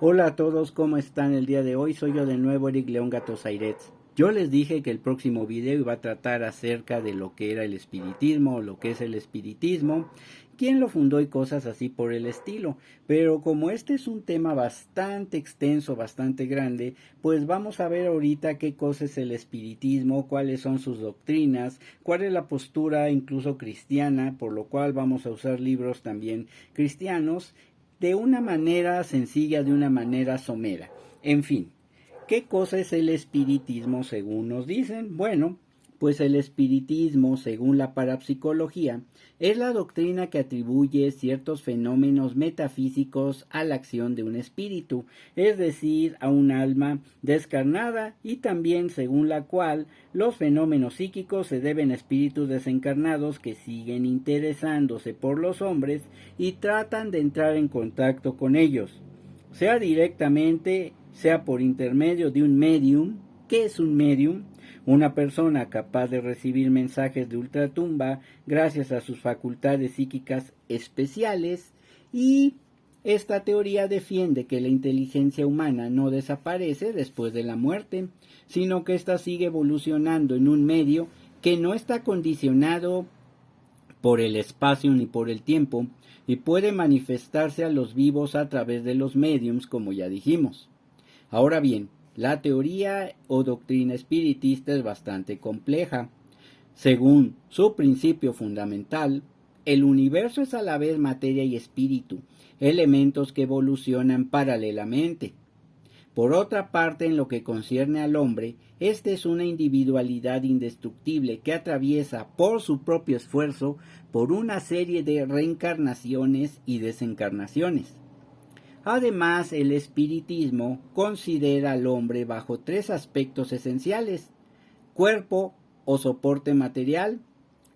Hola a todos, ¿cómo están el día de hoy? Soy yo de nuevo, Eric León Gatosairetz. Yo les dije que el próximo video iba a tratar acerca de lo que era el espiritismo, o lo que es el espiritismo, quién lo fundó y cosas así por el estilo. Pero como este es un tema bastante extenso, bastante grande, pues vamos a ver ahorita qué cosa es el espiritismo, cuáles son sus doctrinas, cuál es la postura incluso cristiana, por lo cual vamos a usar libros también cristianos de una manera sencilla, de una manera somera. En fin, ¿qué cosa es el espiritismo según nos dicen? Bueno, pues el espiritismo, según la parapsicología, es la doctrina que atribuye ciertos fenómenos metafísicos a la acción de un espíritu, es decir, a un alma descarnada, y también según la cual los fenómenos psíquicos se deben a espíritus desencarnados que siguen interesándose por los hombres y tratan de entrar en contacto con ellos, sea directamente, sea por intermedio de un medium. ¿Qué es un medium? Una persona capaz de recibir mensajes de ultratumba gracias a sus facultades psíquicas especiales, y esta teoría defiende que la inteligencia humana no desaparece después de la muerte, sino que ésta sigue evolucionando en un medio que no está condicionado por el espacio ni por el tiempo, y puede manifestarse a los vivos a través de los mediums, como ya dijimos. Ahora bien, la teoría o doctrina espiritista es bastante compleja. Según su principio fundamental, el universo es a la vez materia y espíritu, elementos que evolucionan paralelamente. Por otra parte, en lo que concierne al hombre, este es una individualidad indestructible que atraviesa por su propio esfuerzo por una serie de reencarnaciones y desencarnaciones. Además, el espiritismo considera al hombre bajo tres aspectos esenciales: cuerpo o soporte material,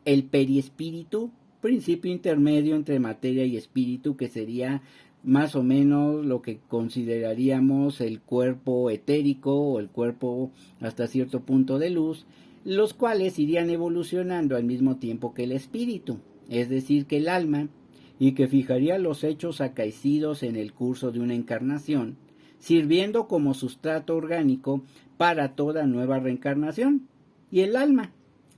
el periespíritu, principio intermedio entre materia y espíritu, que sería más o menos lo que consideraríamos el cuerpo etérico o el cuerpo hasta cierto punto de luz, los cuales irían evolucionando al mismo tiempo que el espíritu, es decir, que el alma, y que fijaría los hechos acaecidos en el curso de una encarnación, sirviendo como sustrato orgánico para toda nueva reencarnación. Y el alma,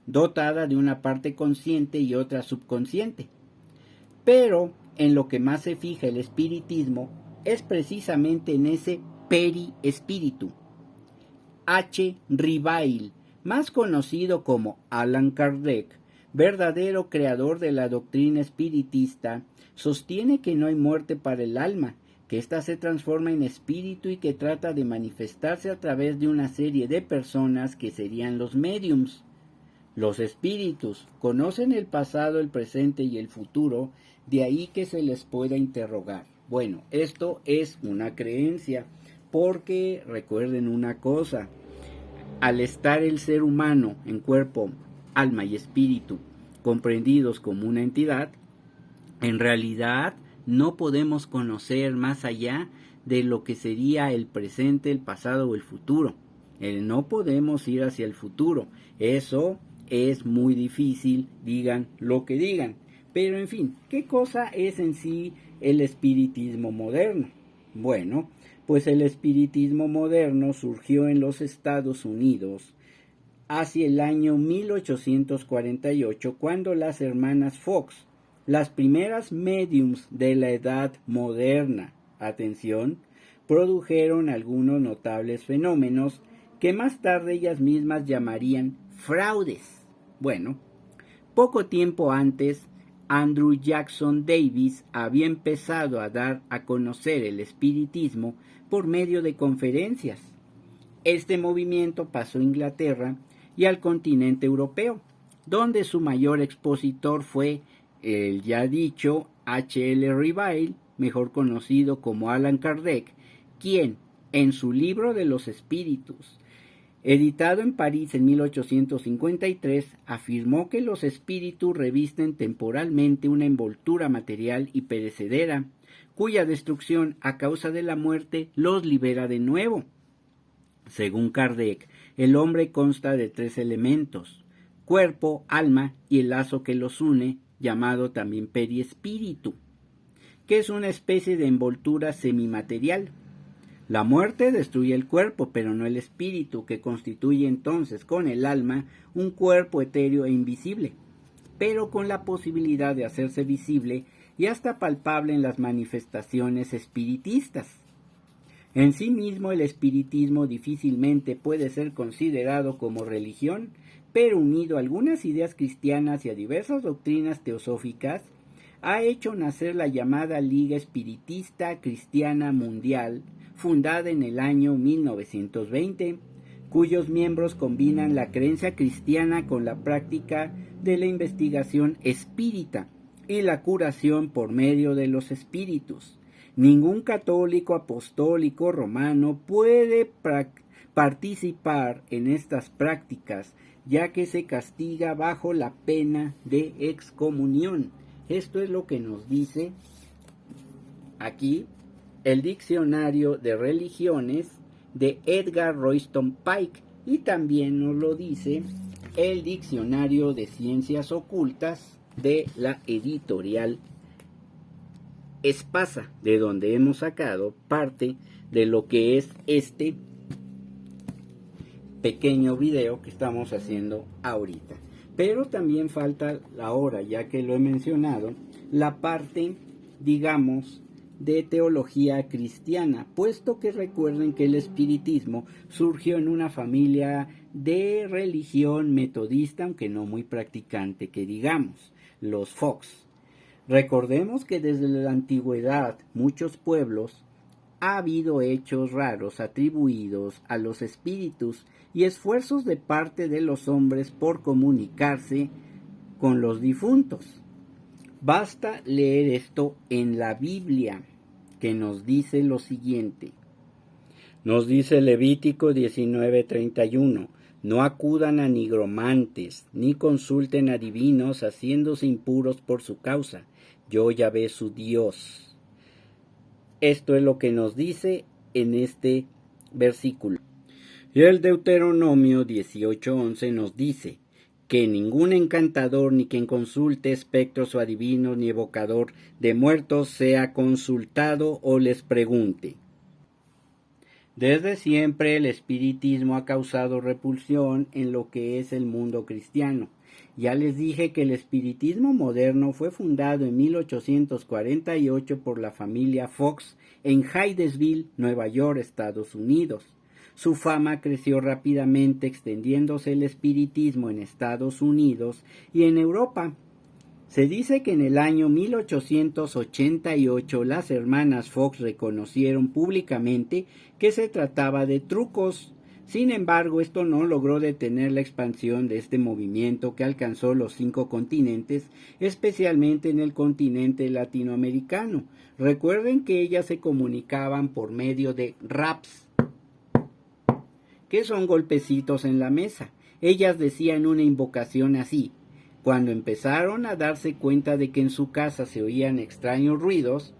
dotada de una parte consciente y otra subconsciente. Pero en lo que más se fija el espiritismo es precisamente en ese periespíritu. H. Ribale, más conocido como Allan Kardec, verdadero creador de la doctrina espiritista, sostiene que no hay muerte para el alma, que ésta se transforma en espíritu y que trata de manifestarse a través de una serie de personas que serían los médiums. Los espíritus conocen el pasado, el presente y el futuro, de ahí que se les pueda interrogar. Bueno, esto es una creencia, porque recuerden una cosa: al estar el ser humano en cuerpo, alma y espíritu comprendidos como una entidad, en realidad no podemos conocer más allá de lo que sería el presente, el pasado o el futuro. No podemos ir hacia el futuro. Eso es muy difícil, digan lo que digan. Pero en fin, ¿qué cosa es en sí el espiritismo moderno? Bueno, pues el espiritismo moderno surgió en los Estados Unidos hacia el año 1848, cuando las hermanas Fox, las primeras mediums de la edad moderna, atención, produjeron algunos notables fenómenos que más tarde ellas mismas llamarían fraudes. Bueno, poco tiempo antes, Andrew Jackson Davis había empezado a dar a conocer el espiritismo por medio de conferencias. Este movimiento pasó a Inglaterra y al continente europeo, donde su mayor expositor fue el ya dicho H. L. Ribale, mejor conocido como Allan Kardec, quien, en su libro de los espíritus, editado en París en 1853, afirmó que los espíritus revisten temporalmente una envoltura material y perecedera, cuya destrucción a causa de la muerte los libera de nuevo. Según Kardec, el hombre consta de tres elementos: cuerpo, alma y el lazo que los une, llamado también periespíritu, que es una especie de envoltura semimaterial. La muerte destruye el cuerpo, pero no el espíritu, que constituye entonces con el alma un cuerpo etéreo e invisible, pero con la posibilidad de hacerse visible y hasta palpable en las manifestaciones espiritistas. En sí mismo el espiritismo difícilmente puede ser considerado como religión, pero unido a algunas ideas cristianas y a diversas doctrinas teosóficas, ha hecho nacer la llamada Liga Espiritista Cristiana Mundial, fundada en el año 1920, cuyos miembros combinan la creencia cristiana con la práctica de la investigación espírita y la curación por medio de los espíritus. Ningún católico apostólico romano puede participar en estas prácticas, ya que se castiga bajo la pena de excomunión. Esto es lo que nos dice aquí el diccionario de religiones de Edgar Royston Pike, y también nos lo dice el diccionario de ciencias ocultas de la editorial Espasa, de donde hemos sacado parte de lo que es este pequeño video que estamos haciendo ahorita. Pero también falta ahora, ya que lo he mencionado, la parte, digamos, de teología cristiana, puesto que recuerden que el espiritismo surgió en una familia de religión metodista, aunque no muy practicante, que digamos, los Fox. Recordemos que desde la antigüedad muchos pueblos ha habido hechos raros atribuidos a los espíritus y esfuerzos de parte de los hombres por comunicarse con los difuntos. Basta leer esto en la Biblia, que nos dice lo siguiente. Nos dice Levítico 19:31, no acudan a nigromantes, ni consulten a divinos haciéndose impuros por su causa. Yo Yahvé su Dios. Esto es lo que nos dice en este versículo. Y el Deuteronomio 18:11 nos dice que ningún encantador ni quien consulte espectros o adivinos ni evocador de muertos sea consultado o les pregunte. Desde siempre el espiritismo ha causado repulsión en lo que es el mundo cristiano. Ya les dije que el espiritismo moderno fue fundado en 1848 por la familia Fox en Hydesville, Nueva York, Estados Unidos. Su fama creció rápidamente, extendiéndose el espiritismo en Estados Unidos y en Europa. Se dice que en el año 1888 las hermanas Fox reconocieron públicamente que se trataba de trucos. Sin embargo, esto no logró detener la expansión de este movimiento que alcanzó los 5 continentes, especialmente en el continente latinoamericano. Recuerden que ellas se comunicaban por medio de raps, que son golpecitos en la mesa. Ellas decían una invocación así. Cuando empezaron a darse cuenta de que en su casa se oían extraños ruidos,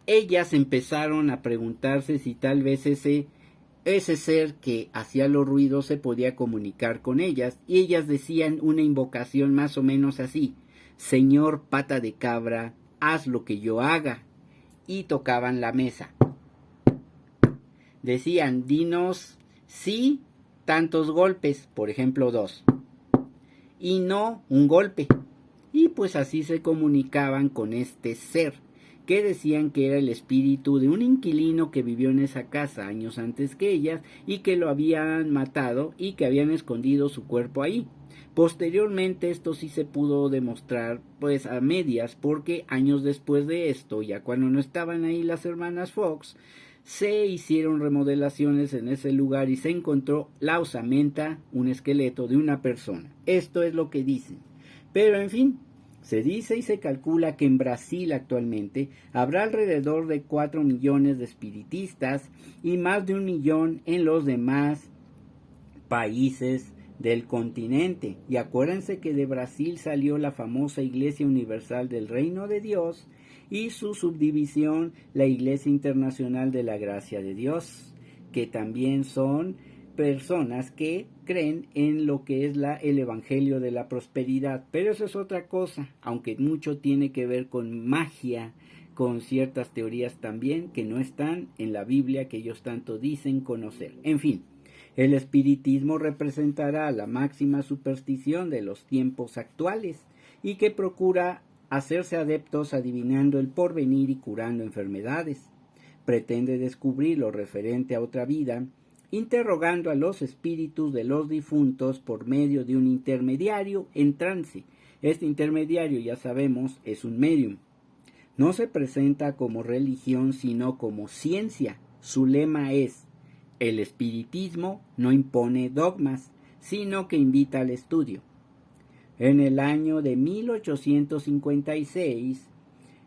ellas empezaron a preguntarse si tal vez ese ser que hacía los ruidos se podía comunicar con ellas, y ellas decían una invocación más o menos así: Señor pata de cabra, haz lo que yo haga, y tocaban la mesa. Decían, dinos sí tantos golpes, por ejemplo 2, y no un golpe, y pues así se comunicaban con este ser, que decían que era el espíritu de un inquilino que vivió en esa casa años antes que ellas y que lo habían matado y que habían escondido su cuerpo ahí. Posteriormente esto sí se pudo demostrar pues a medias, porque años después de esto, ya cuando no estaban ahí las hermanas Fox, se hicieron remodelaciones en ese lugar y se encontró la osamenta, un esqueleto de una persona. Esto es lo que dicen. Pero en fin, se dice y se calcula que en Brasil actualmente habrá alrededor de 4 millones de espiritistas y más de 1 millón en los demás países del continente. Y acuérdense que de Brasil salió la famosa Iglesia Universal del Reino de Dios y su subdivisión, la Iglesia Internacional de la Gracia de Dios, que también son personas que creen en lo que es el Evangelio de la Prosperidad. Pero eso es otra cosa, aunque mucho tiene que ver con magia, con ciertas teorías también que no están en la Biblia que ellos tanto dicen conocer. En fin, el espiritismo representará la máxima superstición de los tiempos actuales y que procura hacerse adeptos adivinando el porvenir y curando enfermedades. Pretende descubrir lo referente a otra vida, interrogando a los espíritus de los difuntos por medio de un intermediario en trance. Este intermediario, ya sabemos, es un medium. No se presenta como religión, sino como ciencia. Su lema es: el espiritismo no impone dogmas, sino que invita al estudio. En el año de 1856,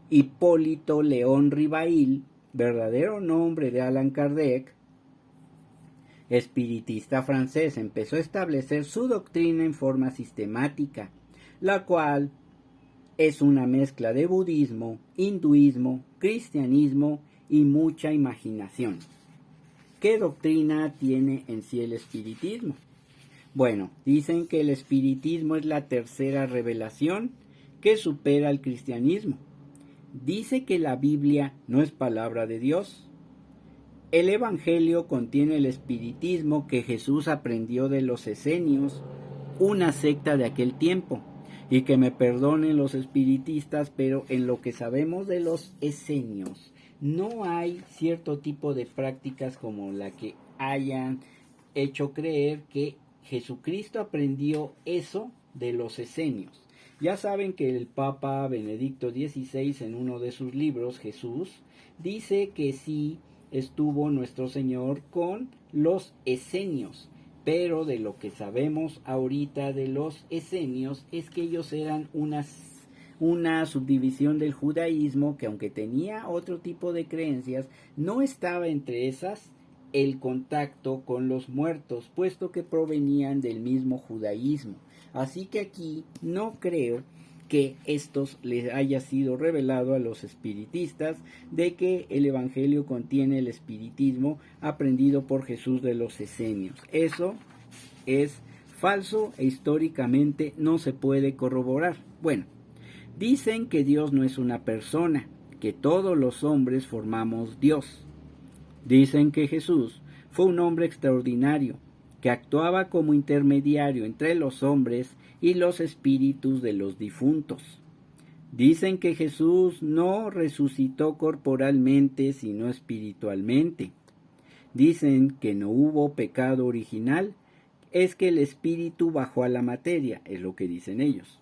Hipólito León Rivail, verdadero nombre de Allan Kardec, espiritista francés, empezó a establecer su doctrina en forma sistemática, la cual es una mezcla de budismo, hinduismo, cristianismo y mucha imaginación. ¿Qué doctrina tiene en sí el espiritismo? Bueno, dicen que el espiritismo es la tercera revelación que supera al cristianismo. Dice que la Biblia no es palabra de Dios. El Evangelio contiene el espiritismo que Jesús aprendió de los esenios, una secta de aquel tiempo. Y que me perdonen los espiritistas, pero en lo que sabemos de los esenios, no hay cierto tipo de prácticas como la que hayan hecho creer que Jesucristo aprendió eso de los esenios. Ya saben que el Papa Benedicto XVI, en uno de sus libros, Jesús, dice que sí estuvo nuestro Señor con los esenios. Pero de lo que sabemos ahorita de los esenios es que ellos eran una subdivisión del judaísmo que, aunque tenía otro tipo de creencias, no estaba entre esas el contacto con los muertos, puesto que provenían del mismo judaísmo. Así que aquí no creo que estos les haya sido revelado a los espiritistas de que el Evangelio contiene el espiritismo aprendido por Jesús de los esenios. Eso es falso e históricamente no se puede corroborar. Bueno, dicen que Dios no es una persona, que todos los hombres formamos Dios. Dicen que Jesús fue un hombre extraordinario, que actuaba como intermediario entre los hombres y los espíritus de los difuntos. Dicen que Jesús no resucitó corporalmente, sino espiritualmente. Dicen que no hubo pecado original, es que el espíritu bajó a la materia, es lo que dicen ellos.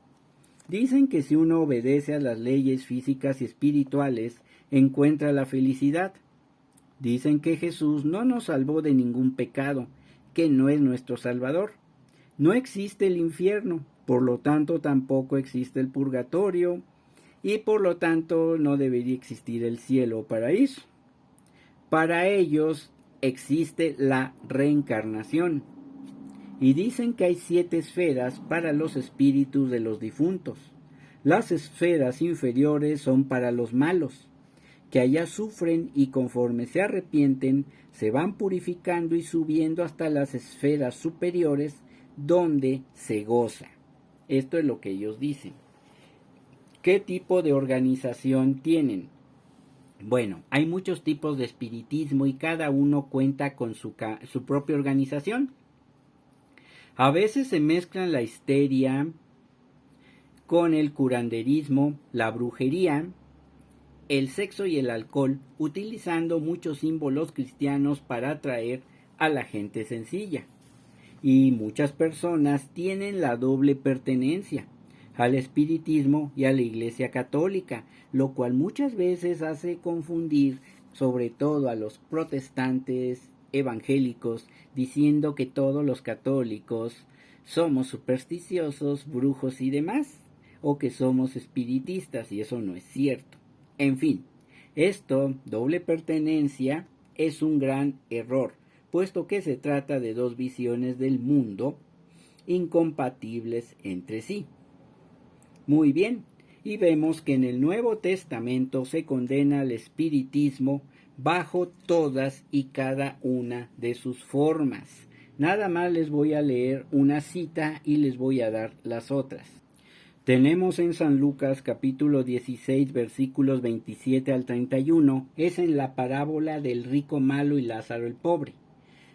Dicen que si uno obedece a las leyes físicas y espirituales, encuentra la felicidad. Dicen que Jesús no nos salvó de ningún pecado, que no es nuestro Salvador. No existe el infierno, por lo tanto tampoco existe el purgatorio, y por lo tanto no debería existir el cielo o paraíso. Para ellos existe la reencarnación, y dicen que hay 7 esferas para los espíritus de los difuntos. Las esferas inferiores son para los malos, que allá sufren y conforme se arrepienten, se van purificando y subiendo hasta las esferas superiores donde se goza. Esto es lo que ellos dicen. ¿Qué tipo de organización tienen? Bueno, hay muchos tipos de espiritismo y cada uno cuenta con su propia organización. A veces se mezclan la histeria con el curanderismo, la brujería, el sexo y el alcohol, utilizando muchos símbolos cristianos para atraer a la gente sencilla. Y muchas personas tienen la doble pertenencia al espiritismo y a la Iglesia Católica, lo cual muchas veces hace confundir sobre todo a los protestantes evangélicos, diciendo que todos los católicos somos supersticiosos, brujos y demás, o que somos espiritistas, y eso no es cierto. En fin, esto, doble pertenencia, es un gran error, puesto que se trata de 2 visiones del mundo incompatibles entre sí. Muy bien, y vemos que en el Nuevo Testamento se condena al espiritismo bajo todas y cada una de sus formas. Nada más les voy a leer una cita y les voy a dar las otras. Tenemos en San Lucas capítulo 16 versículos 27 al 31, es en la parábola del rico malo y Lázaro el pobre.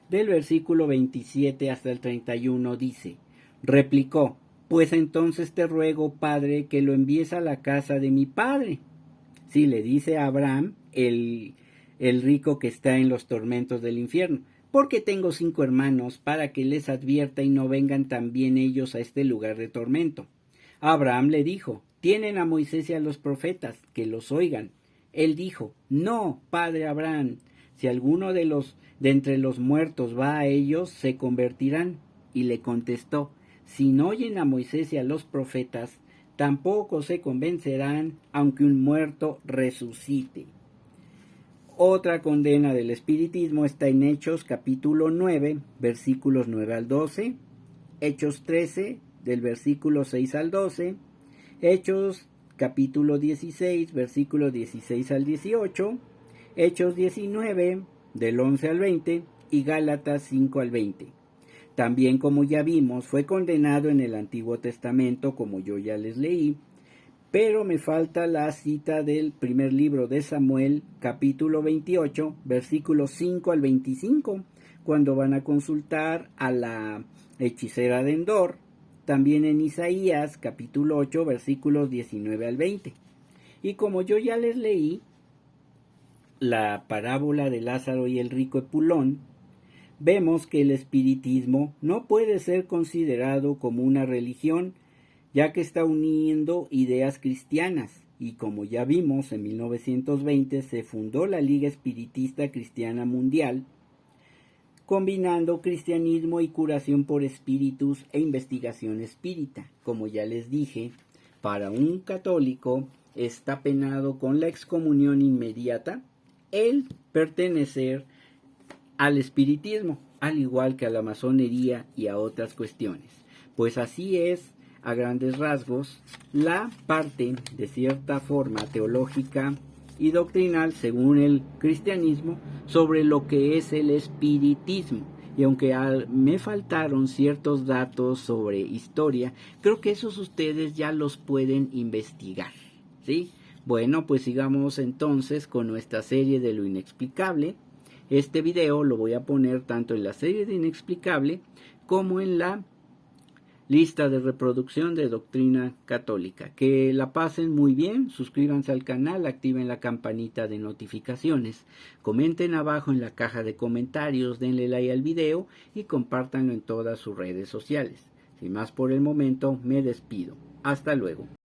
Del versículo 27 hasta el 31 dice, replicó, pues entonces te ruego, Padre, que lo envíes a la casa de mi padre. Sí, le dice a Abraham, el rico que está en los tormentos del infierno, porque tengo 5 hermanos para que les advierta y no vengan también ellos a este lugar de tormento. Abraham le dijo, tienen a Moisés y a los profetas, que los oigan. Él dijo, no, padre Abraham, si alguno de entre los muertos va a ellos, se convertirán. Y le contestó, si no oyen a Moisés y a los profetas, tampoco se convencerán, aunque un muerto resucite. Otra condena del espiritismo está en Hechos capítulo 9, versículos 9 al 12, Hechos 13, del versículo 6 al 12, Hechos capítulo 16, versículos 16 al 18, Hechos 19, del 11 al 20 y Gálatas 5 al 20. También, como ya vimos, fue condenado en el Antiguo Testamento, como yo ya les leí, pero me falta la cita del primer libro de Samuel, capítulo 28, versículos 5 al 25, cuando van a consultar a la hechicera de Endor. También en Isaías, capítulo 8, versículos 19 al 20. Y como yo ya les leí, la parábola de Lázaro y el rico Epulón, vemos que el espiritismo no puede ser considerado como una religión, ya que está uniendo ideas cristianas, y como ya vimos, en 1920 se fundó la Liga Espiritista Cristiana Mundial, combinando cristianismo y curación por espíritus e investigación espírita. Como ya les dije, para un católico está penado con la excomunión inmediata el pertenecer al espiritismo, al igual que a la masonería y a otras cuestiones. Pues así es, a grandes rasgos, la parte de cierta forma teológica y doctrinal, según el cristianismo, sobre lo que es el espiritismo. Y aunque me faltaron ciertos datos sobre historia, creo que esos ustedes ya los pueden investigar, ¿sí? Bueno, pues sigamos entonces con nuestra serie de lo inexplicable. Este video lo voy a poner tanto en la serie de inexplicable como en la lista de reproducción de Doctrina Católica. Que la pasen muy bien, suscríbanse al canal, activen la campanita de notificaciones, comenten abajo en la caja de comentarios, denle like al video y compártanlo en todas sus redes sociales. Sin más por el momento, me despido. Hasta luego.